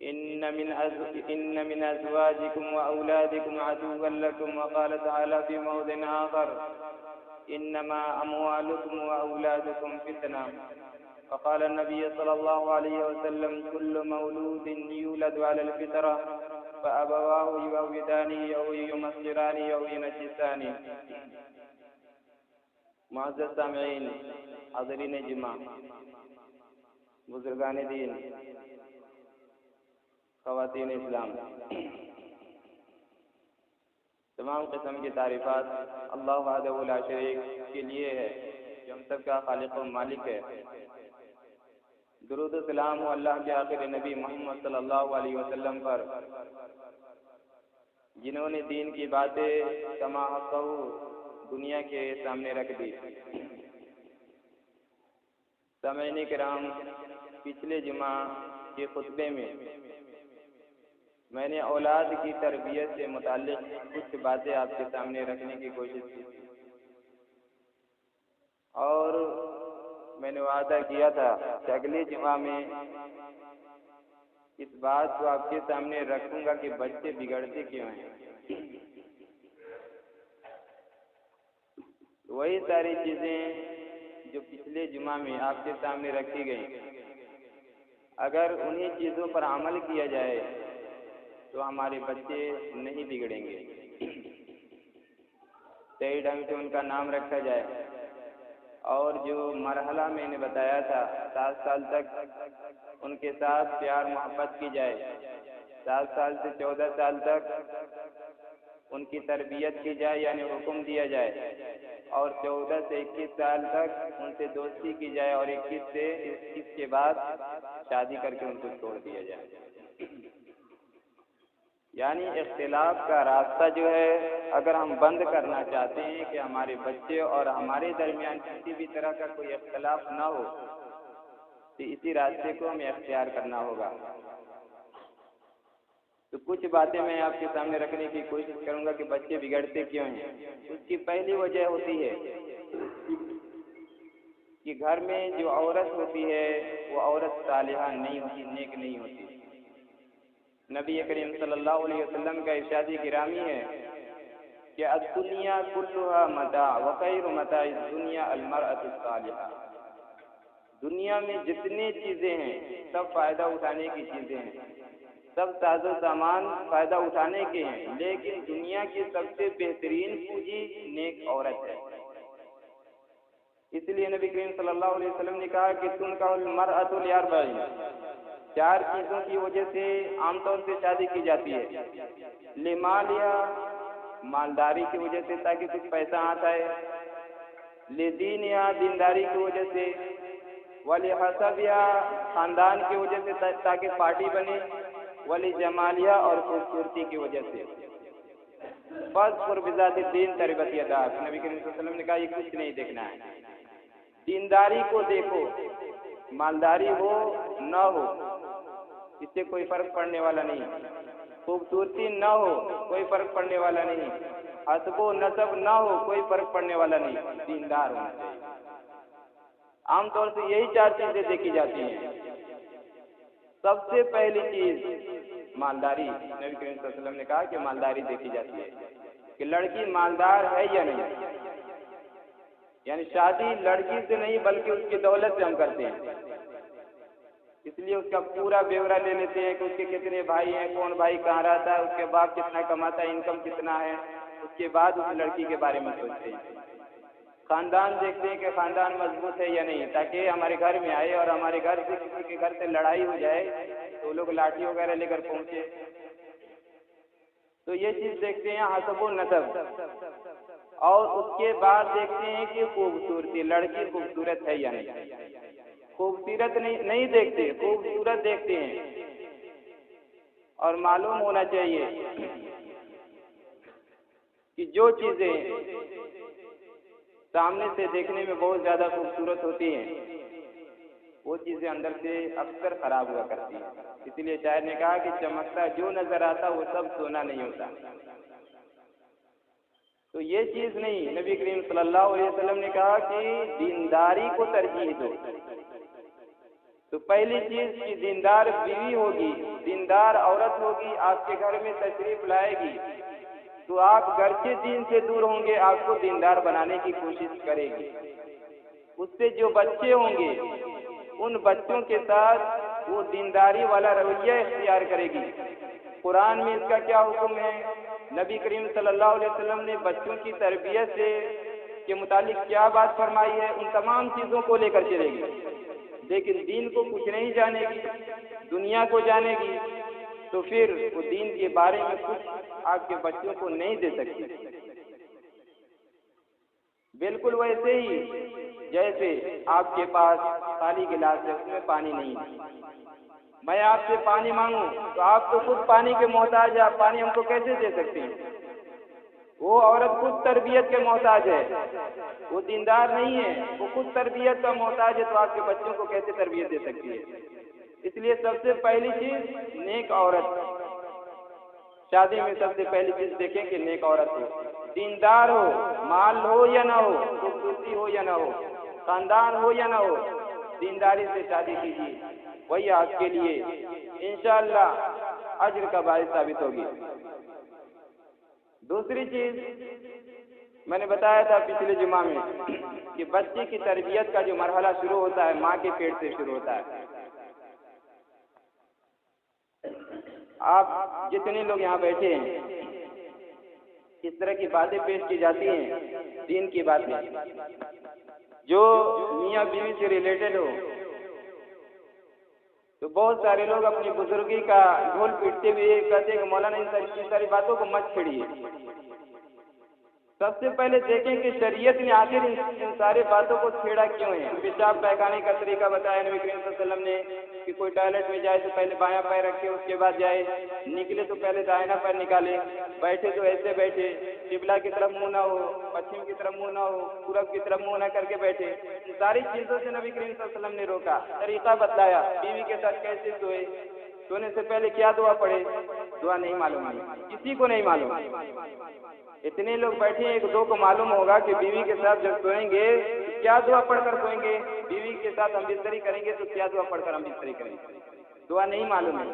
إن من أزواجكم وأولادكم عدوا لكم، وقال تعالى في موضع آخر إنما أموالكم وأولادكم فتنة، وقال النبي صلى الله عليه وسلم كل مولود يولد على الفطرة فأبواه يهودانه أو ينصرانه أو يمجسانه۔ معزز سامعین، حاضرین جمع، بزرگان دین، خواتین اسلام، تمام قسم کی تعریفات اللہ وحدہ لا شریک کے لیے ہے جو ہم سب کا خالق و مالک ہے۔ درود و سلام ہو اللہ کے آخر نبی محمد صلی اللہ علیہ وسلم پر، جنہوں نے دین کی باتیں کما حقہ دنیا کے سامنے رکھ دی۔ سامعین کرام، پچھلے جمعہ کے خطبے میں میں نے اولاد کی تربیت سے متعلق کچھ باتیں آپ کے سامنے رکھنے کی کوشش کی اور میں نے وعدہ کیا تھا کہ اگلے جمعہ میں اس بات کو آپ کے سامنے رکھوں گا کہ بچے بگڑتے کیوں ہیں۔ وہی ساری چیزیں جو پچھلے جمعہ میں آپ کے سامنے رکھی گئیں، اگر انہی چیزوں پر عمل کیا جائے تو ہمارے بچے نہیں بگڑیں گے۔ صحیح ڈھنگ سے ان کا نام رکھا جائے اور جو مرحلہ میں نے بتایا تھا 7 سال تک ان کے ساتھ پیار محبت کی جائے، 7 سال سے 14 سال تک ان کی تربیت کی جائے یعنی حکم دیا جائے، اور 14 سے 21 سال تک ان سے دوستی کی جائے، اور 21 کے بعد شادی کر کے ان کو چھوڑ دیا جائے۔ یعنی اختلاف کا راستہ جو ہے اگر ہم بند کرنا چاہتے ہیں کہ ہمارے بچے اور ہمارے درمیان کسی بھی طرح کا کوئی اختلاف نہ ہو تو اسی راستے کو ہمیں اختیار کرنا ہوگا۔ تو کچھ باتیں میں آپ کے سامنے رکھنے کی کوشش کروں گا کہ بچے بگڑتے کیوں ہیں۔ اس کی پہلی وجہ ہوتی ہے کہ گھر میں جو عورت ہوتی ہے وہ عورت صالحہ نہیں ہوتی، نیک نہیں ہوتی۔ نبی کریم صلی اللہ علیہ وسلم کا ارشاد گرامی ہے کہ الدنیا کلھا متاع وخیر متاع الدنیا المرأة الصالحہ۔ دنیا میں جتنی چیزیں ہیں سب فائدہ اٹھانے کی چیزیں ہیں، سب ساز و سامان فائدہ اٹھانے کے ہیں، لیکن دنیا کی سب سے بہترین پونجی نیک عورت ہے۔ اس لیے نبی کریم صلی اللہ علیہ وسلم نے کہا کہ تنکح المرأة لأربع، 4 چیزوں کی وجہ سے عام طور سے شادی کی جاتی ہے۔ لمالیا، مالداری کی وجہ سے تاکہ کچھ پیسہ آتا ہے، لدینیا، دینداری کی وجہ سے، ولحسبیا، خاندان کی وجہ سے تاکہ پارٹی بنے، ولجمالیا، اور خوبصورتی کی وجہ سے۔ فاظفر بذات الدین تربت یداک، نبی کریم صلی اللہ علیہ وسلم نے کہا یہ کچھ نہیں دیکھنا ہے، دینداری کو دیکھو، مالداری ہو نہ ہو اس سے کوئی فرق پڑنے والا نہیں، خوبصورتی نہ ہو کوئی فرق پڑنے والا نہیں، حسب و نسب نہ ہو کوئی فرق پڑنے والا نہیں، دیندار ہونا چاہیے۔ عام طور سے یہی 4 چیزیں دیکھی جاتی ہیں۔ سب سے پہلی چیز مالداری، نبی کریم صلی اللہ علیہ وسلم نے کہا کہ مالداری دیکھی جاتی ہے کہ لڑکی مالدار ہے یا نہیں۔ یعنی شادی لڑکی سے نہیں بلکہ اس کی دولت سے ہم کرتے ہیں، اس لیے اس کا پورا بیورہ لے لیتے ہیں کہ اس کے کتنے بھائی ہیں، کون بھائی کہاں رہتا ہے، اس کے باپ کتنا کماتا ہے، انکم کتنا ہے، اس کے بعد اس لڑکی کے بارے میں سوچتے ہیں۔ خاندان دیکھتے ہیں کہ خاندان مضبوط ہے یا نہیں، تاکہ ہمارے گھر میں آئے اور ہمارے گھر سے کسی کے گھر سے لڑائی ہو جائے تو لوگ لاٹھی وغیرہ لے کر پہنچے۔ تو یہ چیز دیکھتے ہیں حسب و نسب، اور اس کے بعد دیکھتے ہیں کہ خوبصورتی، لڑکی خوبصورت ہے یا نہیں۔ خوبصورت نہیں دیکھتے، خوبصورت دیکھتے ہیں۔ اور معلوم ہونا چاہیے کہ جو چیزیں سامنے سے دیکھنے میں بہت زیادہ خوبصورت ہوتی ہیں وہ چیزیں اندر سے اکثر خراب ہوا کرتی ہیں۔ اس لیے شاعر نے کہا کہ چمکتا جو نظر آتا وہ سب سونا نہیں ہوتا۔ تو یہ چیز نہیں، نبی کریم صلی اللہ علیہ وسلم نے کہا کہ دینداری کو ترجیح دو۔ تو پہلی چیز کہ دیندار بیوی ہوگی، دیندار عورت ہوگی آپ کے گھر میں تشریف لائے گی تو آپ گرچہ دین سے دور ہوں گے آپ کو دیندار بنانے کی کوشش کرے گی۔ اس سے جو بچے ہوں گے ان بچوں کے ساتھ وہ دینداری والا رویہ اختیار کرے گی۔ قرآن میں اس کا کیا حکم ہے، نبی کریم صلی اللہ علیہ وسلم نے بچوں کی تربیت سے کے متعلق کیا بات فرمائی ہے، ان تمام چیزوں کو لے کر چلے گی، لیکن دین کو کچھ نہیں جانے گی، دنیا کو جانے گی، تو پھر وہ دین کے بارے میں کچھ آپ کے بچوں کو نہیں دے سکتی۔ بالکل ویسے ہی جیسے آپ کے پاس خالی گلاس ہے، اس میں پانی نہیں ہے، میں آپ سے پانی مانگوں تو آپ تو خود پانی کے محتاج ہیں، آپ پانی ہم کو کیسے دے سکتے ہیں؟ وہ عورت خود تربیت کے محتاج ہے، وہ دیندار نہیں ہے، وہ خود تربیت کا محتاج ہے، تو آپ کے بچوں کو کیسے تربیت دے سکتی ہے؟ اس لیے سب سے پہلی چیز نیک عورت، شادی میں سب سے پہلی چیز دیکھیں کہ نیک عورت ہو، دیندار ہو، مال ہو یا نہ ہو، خوبصورتی ہو یا نہ ہو، خاندان ہو یا نہ ہو، دینداری سے شادی کیجیے، وہی آپ کے لیے انشاءاللہ اجر کا باعث ثابت ہوگی۔ دوسری چیز میں نے بتایا تھا پچھلے جمعہ میں کہ بچے کی تربیت کا جو مرحلہ شروع ہوتا ہے ماں کے پیٹ سے شروع ہوتا ہے۔ آپ جتنے لوگ یہاں بیٹھے ہیں اس طرح کی باتیں پیش کی جاتی ہیں، دین کی باتیں جو میاں بیوی سے ریلیٹڈ ہو، تو بہت سارے لوگ اپنی بزرگی کا ڈھول پیٹتے ہوئے کہتے ہیں کہ مولانا ان ساری باتوں کو مت چھیڑیے۔ سب سے پہلے دیکھیں کہ شریعت نے آخر ان سارے باتوں کو چھیڑا کیوں ہے۔ پیشاب پیخانے کا طریقہ بتایا نبی کریم صلی اللہ علیہ وسلم نے کہ کوئی ٹوائلٹ میں جائے تو پہلے بایاں پیر رکھے، اس کے بعد جائے، نکلے تو پہلے دائنا پیر نکالے، بیٹھے تو ایسے بیٹھے، قبلہ کی طرف منہ نہ ہو، پچھم کی طرف منہ نہ ہو، پورب کی طرف منہ نہ کر کے بیٹھے۔ ان ساری چیزوں سے نبی کریم صلی اللہ علیہ وسلم نے روکا، طریقہ بتلایا، بیوی کے ساتھ کیسے سوئے، سونے سے پہلے کیا دعا پڑھے، دعا نہیں معلوم ہے، کسی کو نہیں معلوم۔ اتنے لوگ بیٹھے ہیں، ایک دو کو معلوم ہوگا کہ بیوی کے ساتھ جب سوئیں گے کیا دعا پڑھ کر سوئیں گے، بیوی کے ساتھ ہم بستری کریں گے تو کیا دعا پڑھ کر ہم بستری کریں گے، دعا نہیں معلوم ہے۔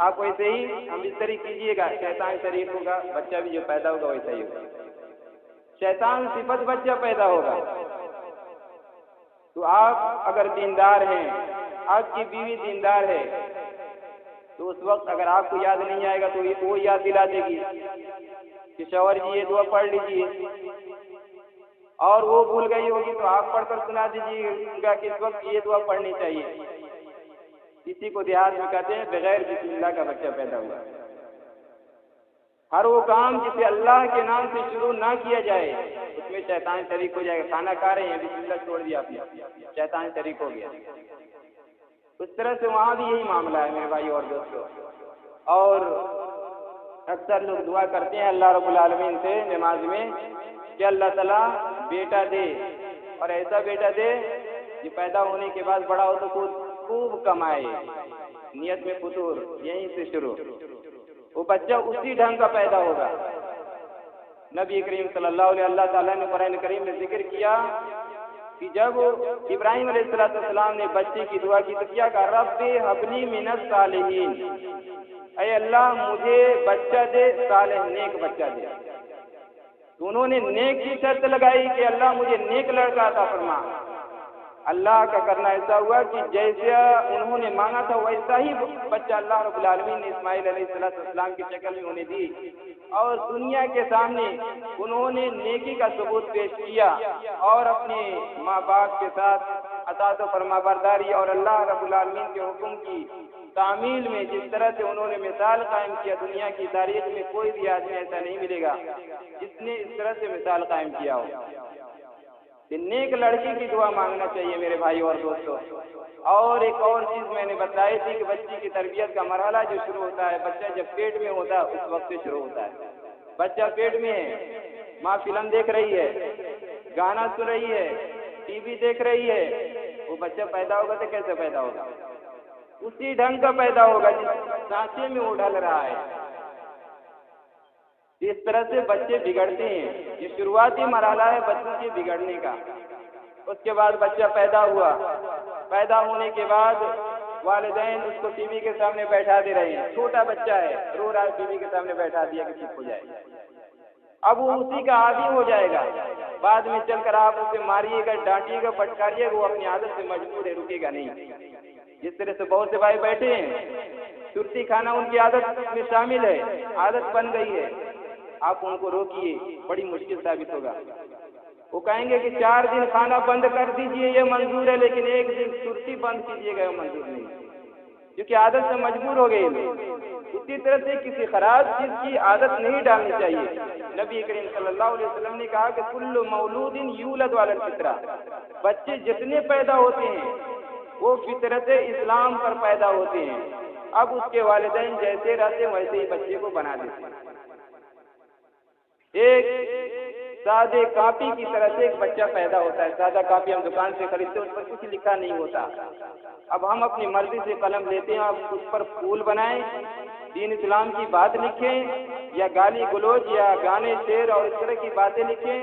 آپ ویسے ہی ہم بستری کیجئے گا، شیطان شریف ہوگا، بچہ بھی جو پیدا ہوگا ویسا ہی ہوگا، شیطان صفت بچہ پیدا ہوگا۔ تو آپ اگر دیندار ہیں، آپ کی بیوی دیندار ہے، تو اس وقت اگر آپ کو یاد نہیں آئے گا تو وہ یاد دلا دے گی کہ شوہر جی یہ دعا پڑھ لیجیے، اور وہ بھول گئی ہوگی تو آپ پڑھ کر سنا دیجیے گا کہ اس وقت یہ دعا پڑھنی چاہیے۔ کسی کو دیہات میں کہتے ہیں بغیر بسم اللہ کا بچہ پیدا ہوا۔ ہر وہ کام جسے اللہ کے نام سے شروع نہ کیا جائے اس میں شیطان شریک ہو جائے گا۔ کھانا کھا رہے ہیں، بسم اللہ چھوڑ دیا آپ نے، شیطان شریک ہو گیا۔ اس طرح سے وہاں بھی یہی معاملہ ہے میرے بھائی اور دوستوں۔ اور اکثر لوگ دعا کرتے ہیں اللہ رب العالمین سے نماز میں کہ اللہ تعالیٰ بیٹا دے، اور ایسا بیٹا دے کہ پیدا ہونے کے بعد بڑا ہو تو خوب کمائے، نیت میں فطور یہیں سے شروع، وہ بچہ اسی ڈھنگ کا پیدا ہوگا۔ نبی کریم صلی اللہ تعالیٰ نے قرآن کریم میں ذکر کیا کہ جب ابراہیم علیہ السلام نے بچے کی دعا کی تو کیا کہا، رب ہب لی من الصالحین، اے اللہ مجھے بچہ دے، صالح نیک بچہ دے۔ تو انہوں نے نیک کی شرط لگائی کہ اللہ مجھے نیک لڑکا عطا فرما۔ اللہ کا کرنا ایسا ہوا کہ جیسا انہوں نے مانگا تھا ویسا ہی بچہ اللہ رب العالمین نے اسماعیل علیہ السلام کی شکل میں انہیں دی، اور دنیا کے سامنے انہوں نے نیکی کا ثبوت پیش کیا، اور اپنے ماں باپ کے ساتھ اطاعت و فرما برداری اور اللہ رب العالمین کے حکم کی تعمیل میں جس طرح سے انہوں نے مثال قائم کیا، دنیا کی تاریخ میں کوئی بھی آدمی ایسا نہیں ملے گا جس نے اس طرح سے مثال قائم کیا ہو۔ نیک لڑکی کی دعا مانگنا چاہیے میرے بھائی اور دوستوں۔ اور ایک اور چیز میں نے بتائی تھی کہ بچی کی تربیت کا مرحلہ جو شروع ہوتا ہے بچہ جب پیٹ میں ہوتا ہے اس وقت سے شروع ہوتا ہے۔ بچہ پیٹ میں ہے، ماں فلم دیکھ رہی ہے، گانا سن رہی ہے، ٹی وی دیکھ رہی ہے، وہ بچہ پیدا ہوگا تو کیسے پیدا ہوگا؟ اسی ڈھنگ کا پیدا ہوگا جس سانچے میں وہ ڈھل رہا ہے۔ اس طرح سے بچے بگڑتے ہیں، یہ شروعاتی مرحلہ ہے بچوں کے بگڑنے کا۔ اس کے بعد بچہ پیدا ہوا، پیدا ہونے کے بعد والدین اس کو ٹی وی کے سامنے بیٹھا دے رہے ہیں، چھوٹا بچہ ہے رو رہا ہے، ٹی وی کے سامنے بیٹھا دیا کہ چپ ہو جائے، اب وہ اسی کا عادی ہو جائے گا، بعد میں چل کر آپ اسے ماریے گا، ڈانٹیے گا، پٹکاریے گا، وہ اپنی عادت سے مجبور ہے، رکے گا نہیں۔ جس طرح سے بہت سے بھائی بیٹھے ہیں، سرتی کھانا ان کی عادت میں شامل ہے، عادت بن گئی ہے، آپ ان کو روکیے، بڑی مشکل ثابت ہوگا۔ وہ کہیں گے کہ 4 دن کھانا بند کر دیجئے یہ منظور ہے، لیکن 1 دن سرتی بند کیجئے گا یہ منظور نہیں، کیونکہ عادت سے مجبور ہو گئے لوگ۔ اسی طرح سے کسی خراب چیز کی عادت نہیں ڈالنی چاہیے۔ نبی کریم صلی اللہ علیہ وسلم نے کہا کہ کل مولود یولد علی الفطرہ، بچے جتنے پیدا ہوتے ہیں وہ فطرت اسلام پر پیدا ہوتے ہیں، اب اس کے والدین جیسے رہتے ہیں ویسے ہی بچے کو بنا دیتے ہیں۔ ایک سادے کاپی کی طرح سے ایک بچہ پیدا ہوتا ہے، سادہ کاپی ہم دکان سے خریدتے ہیں، اس پر کچھ لکھا نہیں ہوتا، اب ہم اپنی مرضی سے قلم لیتے ہیں، اب اس پر پھول بنائیں، دین اسلام کی بات لکھیں یا گالی گلوچ یا گانے شعر اور اس طرح کی باتیں لکھیں،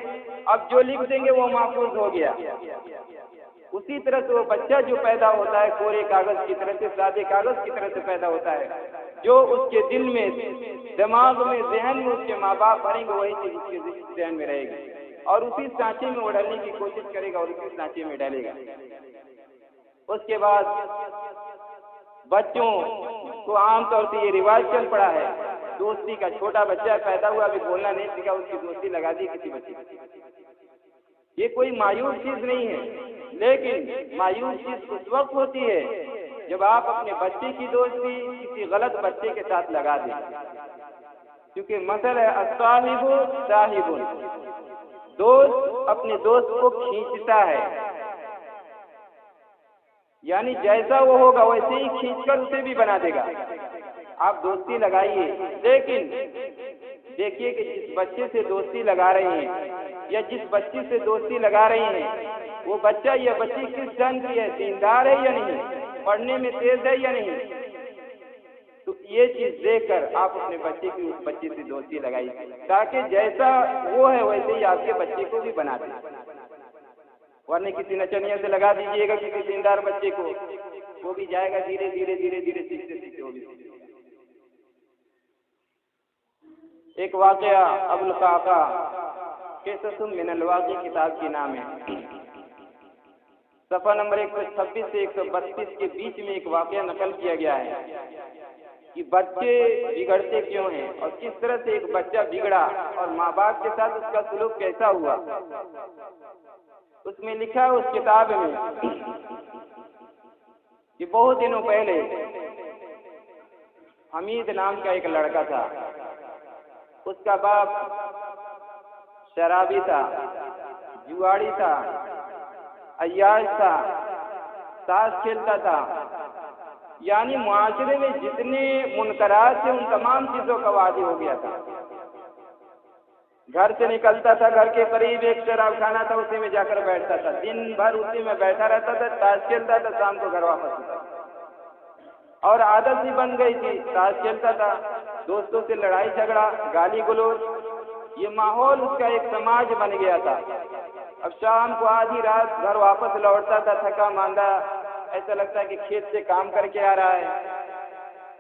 اب جو لکھ دیں گے وہ محفوظ ہو گیا۔ اسی طرح سے وہ بچہ جو پیدا ہوتا ہے کورے کاغذ کی طرح سے، سادے کاغذ کی طرح سے پیدا ہوتا ہے، جو اس کے دل میں، دماغ میں، ذہن میں اس کے ماں باپ بھریں گے وہی چیز اس کے ذہن میں رہے گی، اور اسی سانچے میں وہ ڈالنے کی کوشش کرے گا اور اسی سانچے میں ڈالے گا۔ اس کے بعد بچوں کو عام طور سے یہ رواج چل پڑا ہے، دوستی کا، چھوٹا بچہ پیدا ہوا ابھی بولنا نہیں سیکھا، اس کی دوستی لگا دی کسی بچے کی۔ یہ کوئی مایوس چیز نہیں ہے، لیکن مایوس چیز اس وقت ہوتی ہے جب آپ اپنے بچے کی دوستی کسی غلط بچے کے ساتھ لگا دیں، کیونکہ مثل ہے الصاحب صاحب، دوست اپنے دوست کو کھینچتا ہے، یعنی جیسا وہ ہوگا ویسے ہی کھینچ کر اسے بھی بنا دے گا۔ آپ دوستی لگائیے، لیکن دیکھیے کہ جس بچے سے دوستی لگا رہے ہیں یا جس بچی سے دوستی لگا رہی ہیں وہ بچہ یا بچی کس ڈھنگ کی ہے، دیندار ہے یا نہیں، پڑھنے میں تیز ہے یا نہیں، تو یہ چیز دیکھ کر آپ اپنے بچے کی اس بچے سے دوستی لگائیے، تاکہ جیسا وہ ہے ویسے ہی آپ کے بچے کو بھی بنا دیں، ورنہ کسی نچنیا سے لگا دیجیے گا کسی دیندار بچے کو، وہ بھی جائے گا دھیرے دھیرے دھیرے دھیرے سیکھتے سیکھتے وہ بھی سیکھے گا۔ ایک واقعہ ابو القعقاع قصص من الواقع کتاب کی نام ہے، صفحہ نمبر 126 سے 132 کے بیچ میں ایک واقعہ نقل کیا گیا ہے کہ بچے بگڑتے کیوں ہیں اور کس طرح سے ایک بچہ بگڑا اور ماں باپ کے ساتھ اس کا سلوک کیسا ہوا۔ اس میں لکھا ہے اس کتاب میں کہ بہت دنوں پہلے حمید نام کا ایک لڑکا تھا، اس کا باپ شرابی تھا، جواڑی تھا، عیاش تھا، تاش کھیلتا تھا، یعنی معاشرے میں جتنے منکرات تھے ان تمام چیزوں کا عادی ہو گیا تھا۔ گھر سے نکلتا تھا، گھر کے قریب ایک شراب خانہ تھا، اسی میں جا کر بیٹھتا تھا، دن بھر اسی میں بیٹھا رہتا تھا، تاش کھیلتا تھا، شام کو گھر واپس ہوتا تھا، اور عادت بھی بن گئی تھی، تاش کھیلتا تھا، دوستوں سے لڑائی جھگڑا، گالی گلوچ، یہ ماحول اس کا ایک سماج بن گیا تھا۔ اب شام کو آدھی رات گھر واپس لوٹتا تھا تھکا ماندہ، ایسا لگتا ہے کہ کھیت سے کام کر کے آ رہا ہے،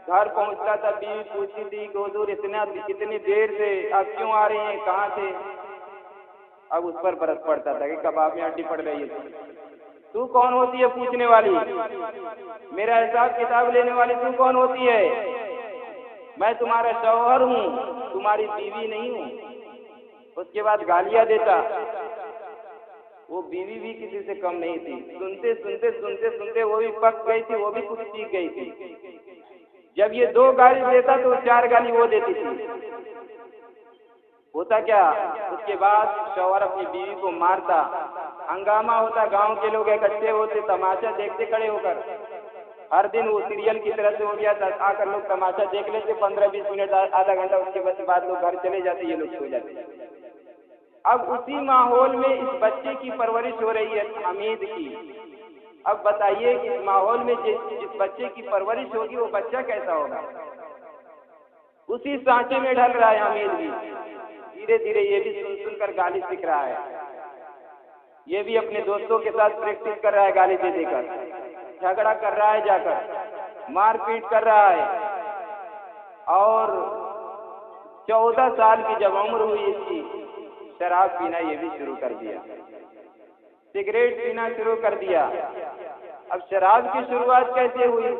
گھر پہنچتا تھا، بیوی پوچھتی تھی کہ حضور اتنی دیر سے آپ کیوں آ رہے ہیں، کہاں سے؟ اب اس پر برس پڑتا تھا کہ کباب میں ہڈی پڑ رہی ہے، تو کون ہوتی ہے پوچھنے والی، میرا حساب کتاب لینے والی تو کون ہوتی ہے، میں تمہارا شوہر ہوں، تمہاری بیوی نہیں ہوں۔ اس کے بعد گالیاں دیتا، وہ بیوی بھی کسی سے کم نہیں تھی، سنتے سنتے سنتے سنتے وہ بھی پک گئی تھی، وہ بھی کچھ سیکھ گئی تھی۔ جب یہ 2 گالی دیتا تو 4 گالی وہ دیتی تھی۔ ہوتا کیا، اس کے بعد شوہر اپنی بیوی کو مارتا، ہنگامہ ہوتا، گاؤں کے لوگ اکٹھے ہوتے، تماشا دیکھتے کھڑے ہو کر۔ ہر دن وہ سیریل کی طرح سے ہو گیا تھا، آ کر لوگ تماشا دیکھ لیتے 15-20 منٹ، آدھا گھنٹہ، اس کے بعد لوگ گھر چلے جاتے، یہ لوگ سو جاتے۔ اب اسی ماحول میں اس بچے کی پرورش ہو رہی ہے حمید کی۔ اب بتائیے کہ اس ماحول میں جس بچے کی پرورش ہوگی وہ بچہ کیسا ہوگا؟ اسی سانچے میں ڈھل رہا ہے حمید بھی، دھیرے دھیرے یہ بھی سن سن کر گالی سیکھ رہا ہے، یہ بھی اپنے دوستوں کے ساتھ پریکٹس کر رہا ہے گالی دے دے کر، جھگڑا کر رہا ہے جا کر، مار پیٹ کر رہا ہے، اور 14 سال کی جب عمر ہوئی اس کی، شراب پینا یہ بھی شروع کر دیا، سگریٹ پینا شروع کر دیا۔ اب شراب کی شروعات کیسے ہوئی؟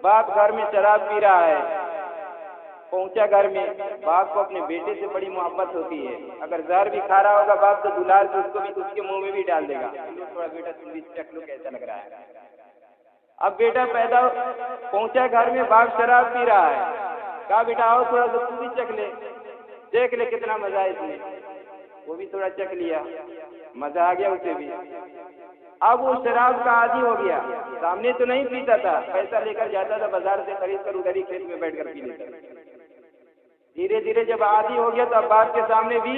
باپ گھر میں شراب پی رہا ہے، پہنچا گھر میں، باپ کو اپنے بیٹے سے بڑی محبت ہوتی ہے، اگر زہر بھی کھا رہا ہوگا باپ تو دلال سے اس کو بھی اس کے منہ میں بھی ڈال دے گا، تھوڑا بیٹا تم بھی چکھ لو کیسا لگ رہا ہے۔ اب بیٹا پیدا پہنچا گھر میں، باپ شراب پی رہا ہے، کہا بیٹا آؤ تھوڑا سا تم بھی چکھ لے، دیکھ لے کتنا مزہ ہے اس میں۔ وہ بھی تھوڑا چکھ لیا، مزہ آ گیا اسے بھی۔ اب وہ شراب کا عادی ہو گیا، سامنے تو نہیں پیتا تھا، پیسہ لے کر جاتا تھا بازار سے خرید کر ادھر ہی کھیت میں بیٹھ کر پی لیتا۔ دھیرے دھیرے جب عادی ہو گیا تو اب باپ کے سامنے بھی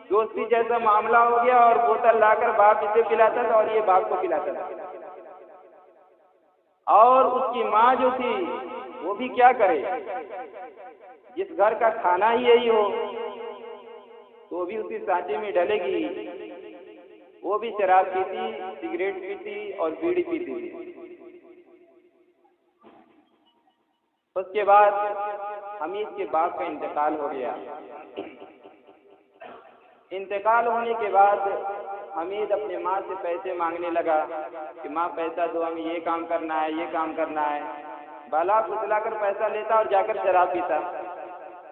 دوستی جیسا معاملہ ہو گیا، اور بوتل لا کر باپ اسے پلاتا تھا اور یہ باپ کو پلاتا تھا۔ اور اس کی ماں جو تھی وہ بھی کیا کرے، جس گھر کا کھانا ہی یہی ہو تو وہ بھی اسی سانچے میں ڈلے گی، وہ بھی شراب پیتی، سگریٹ پیتی اور بیڑی پیتی تھی۔ اس کے بعد حمید کے باپ کا انتقال ہو گیا۔ انتقال ہونے کے بعد حمید اپنے ماں سے پیسے مانگنے لگا کہ ماں پیسہ دو، ہمیں یہ کام کرنا ہے، یہ کام کرنا ہے۔ بالا پھسلا کر پیسہ لیتا اور جا کر شراب پیتا،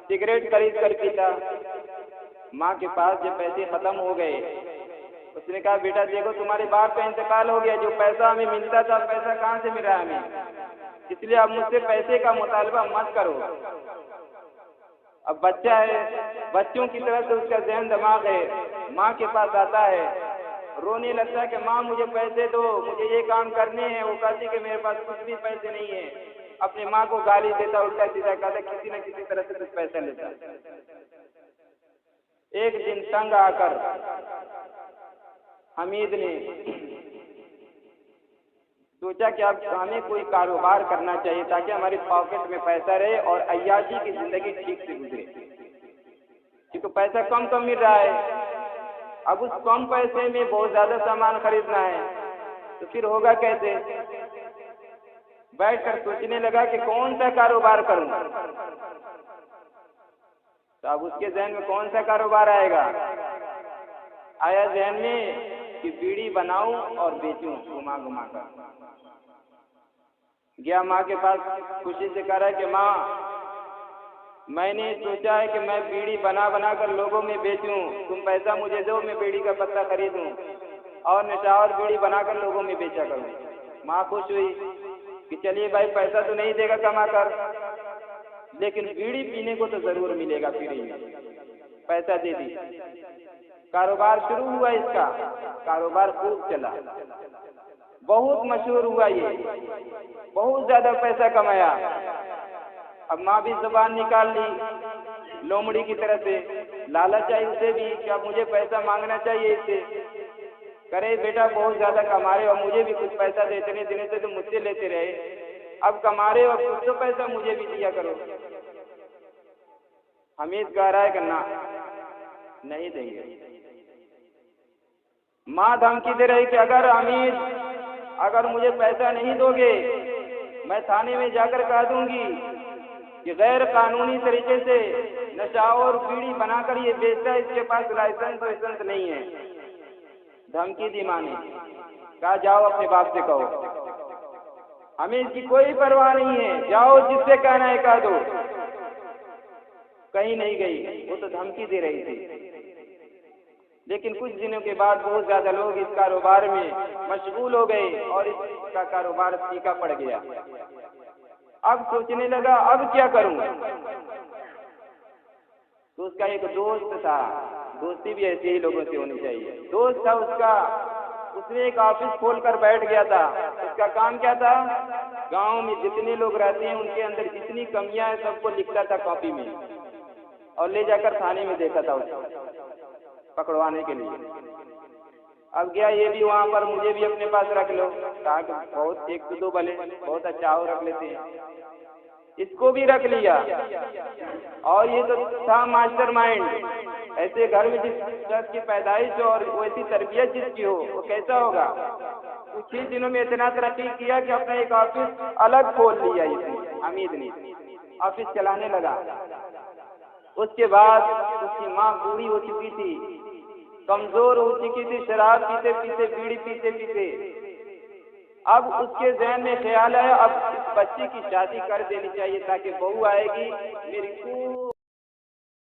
سگریٹ خرید کر پیتا۔ ماں کے پاس جب پیسے ختم ہو گئے، اس نے کہا بیٹا دیکھو تمہارے باپ کا انتقال ہو گیا، جو پیسہ ہمیں ملتا تھا پیسہ کہاں سے مل رہا ہے ہمیں، اس لیے اب مجھ سے پیسے کا مطالبہ مت کرو۔ اب بچہ ہے، بچوں کی طرح سے اس کا ذہن دماغ ہے، ماں کے پاس آتا ہے، رونے لگتا ہے کہ ماں مجھے پیسے دو، مجھے یہ کام کرنے ہیں۔ وہ کہتی کہ میرے پاس کچھ بھی پیسے نہیں ہیں، اپنے ماں کو گالی دیتا، الٹا سیدھا کہتا کسی نہ کسی طرح سے کچھ پیسہ لیتا۔ ایک دن تنگ آ کر حمید نے سوچا کہ اب ہمیں کوئی کاروبار کرنا چاہیے تاکہ ہماری پاکٹ میں پیسہ رہے اور عیاشی کی زندگی ٹھیک سے گزرے، کیونکہ پیسہ کم کم مل رہا ہے۔ اب اس کم پیسے میں بہت زیادہ سامان خریدنا ہے تو پھر ہوگا کیسے؟ بیٹھ کر سوچنے لگا کہ کون سا کاروبار کروں۔ تو اب اس کے ذہن میں کون سا کاروبار آئے گا؟ آیا ذہن میں کہ بیڑی بناؤں اور بیچوں گھما گھما کر۔ گیا ماں کے پاس، خوشی سے کہہ رہا ہے کہ ماں میں نے سوچا ہے کہ میں بیڑی بنا بنا کر لوگوں میں بیچوں، تم پیسہ مجھے دو، میں بیڑی کا پتہ خریدوں اور نشاور بیڑی بنا کر لوگوں میں بیچا کروں۔ ماں خوش ہوئی کہ چلیے بھائی پیسہ تو نہیں دے گا کما کر، لیکن بیڑی پینے کو تو ضرور ملے گا فری میں، پیسہ دے دی۔ کاروبار شروع ہوا اس کا، کاروبار خوب چلا، بہت مشہور ہوا، یہ بہت زیادہ پیسہ کمایا۔ اب ماں بھی زبان نکال لی لومڑی کی طرح سے، لالچ آئی اسے بھی کہ اب مجھے پیسہ مانگنا چاہیے اس سے۔ کرے بیٹا بہت زیادہ کما رہے اور مجھے بھی کچھ پیسہ دے، اتنے دن سے تو مجھ سے لیتے رہے، اب کما رہے اور کچھ تو پیسہ مجھے بھی دیا کرو۔ حمید کہہ رہا ہے کہ نہیں دیں گے۔ ماں دھمکی دے رہی کہ اگر حمید اگر مجھے پیسہ نہیں دو گے میں تھانے میں جا کر کہہ دوں گی کہ غیر قانونی طریقے سے نشاور بیڑی بنا کر یہ بیچتا ہے، اس کے پاس لائسنس نہیں ہے۔ دھمکی دی ماں نے، کہا جاؤ اپنے باپ سے کہو۔ حمید کی کوئی پرواہ نہیں ہے، جاؤ جس سے کہنا ہے کہہ دو۔ کہیں نہیں گئی، وہ تو دھمکی دے رہی تھی۔ لیکن کچھ دنوں کے بعد بہت زیادہ لوگ اس کاروبار میں مشغول ہو گئے اور اس کا کاروبار پھیکا پڑ گیا۔ اب سوچنے لگا اب کیا کروں؟ تو اس کا ایک دوست تھا، دوستی بھی ایسے ہی لوگوں سے ہونی چاہیے۔ دوست تھا اس کا، اس نے ایک آفس کھول کر بیٹھ گیا تھا۔ اس کا کام کیا تھا؟ گاؤں میں جتنے لوگ رہتے ہیں ان کے اندر جتنی کمیاں ہیں سب کو لکھتا تھا کاپی میں اور لے جا کر تھانے میں دیتا تھا اس کو پکڑوانے کے لیے۔ اب گیا یہ بھی وہاں پر، مجھے بھی اپنے پاس رکھ لو، کہا کہ بہت ایک تو دو بھلے بہت اچھا ہو رکھ لیتے ہیں۔ اس کو بھی رکھ لیا اور یہ تو تھا ماسٹر مائنڈ۔ ایسے گھر میں جس شخص کی پیدائش ہو اور ویسی تربیت جس کی ہو وہ کیسا ہوگا؟ کچھ ہی دنوں میں اتنا ترقی کیا کہ اپنا ایک آفس الگ کھول لیا اس نے، حمید نے آفس چلانے لگا۔ اس کے بعد اس کی ماں بوڑھی ہو چکی تھی، کمزور ہو چکی تھی، شراب پیتے پیتے، بیڑی پیتے پیتے۔ اب اس کے ذہن میں خیال ہے اب اس بچی کی شادی کر دینی چاہیے تاکہ بہو آئے گی میری